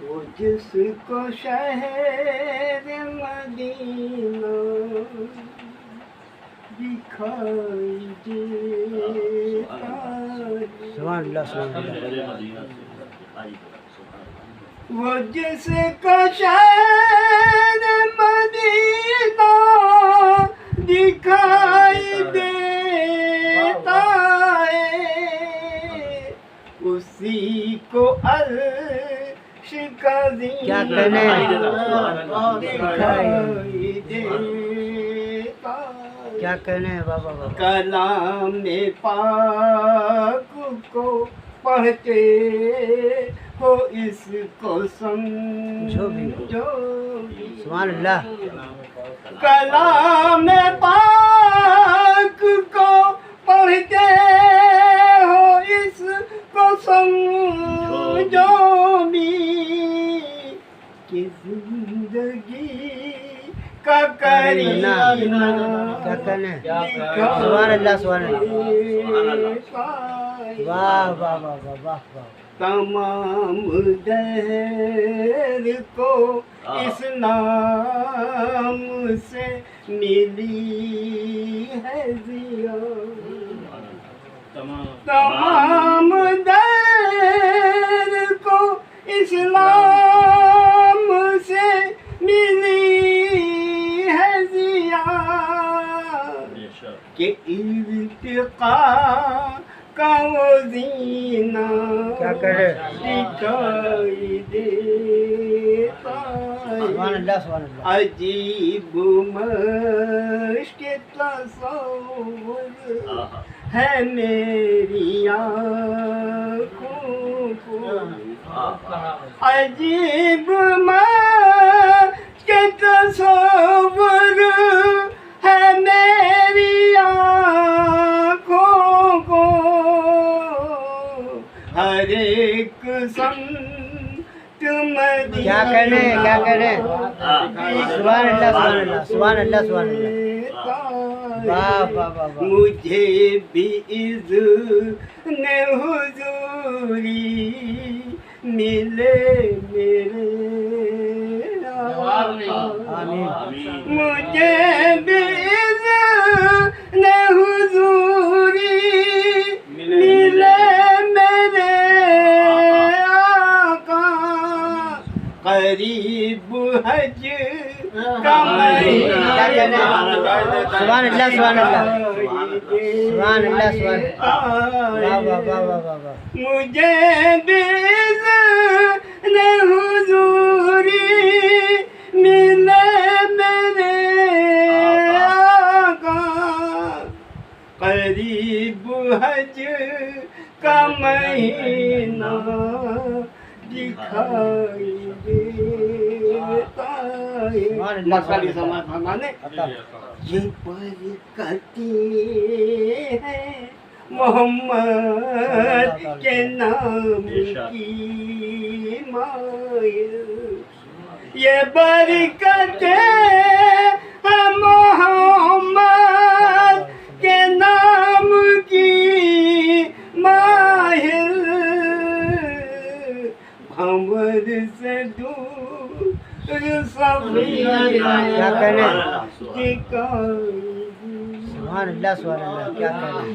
वो जिसको शहर मदीना दिखाई देता सुभान अल्लाह सुभान अल्लाह वो जिसको शहर मदीना दिखाई देता है उसी को अर्श का क्या कहने दिखाई देता क्या कहने हैं बाबा बाबा कलाम पाक को पढ़ते हो इसको समझो भी सुभान अल्लाह कलाम पाक को पढ़ते हो इसको समझो भी कि जिंदगी का करीना क्या कहने सुभान अल्लाह सुभान अल्लाह वाह वाह वाह वाह वाह वाह तमाम दहर को इस नाम से मिली है जिया तमाम दहर को इस नाम से मिली है जिया कि इर्तिका का वो जीना क्या करे दिखाई देता सुभान अल्लाह सुभान अल्लाह अजीब मश्क तसव्वुर है मेरी आँखों को अजीब मश्क तसव्वुर है मेरी आँखों को हर एक संत क्या कहने सुभान अल्लाह सुभान अल्लाह सुभान अल्लाह सुभान अल्लाह वाह वाह वाह वाह मुझे भी इज़्न हुज़ूरी मिले मेरे आमीन मुझे भी इज़्न हुज़ूरी मिले मेरे आका करीब हज का महीना सुभान अल्लाह सुभान अल्लाह सुभान अल्लाह सुभान वाह वाह वाह वाह वाह वाह मुझे भी इज़्न हुज़ूरी मिले मेरे आका करीब हज का महीना दिखाई देता है मसाली समाधान ये बरकते हैं मोहम्मद के नाम की माया ये बरकते हैं मोहम्मद के नाम की माहिर भंवर से दूर सभी क्या कहने दिखाई सुभान अल्लाह क्या कहने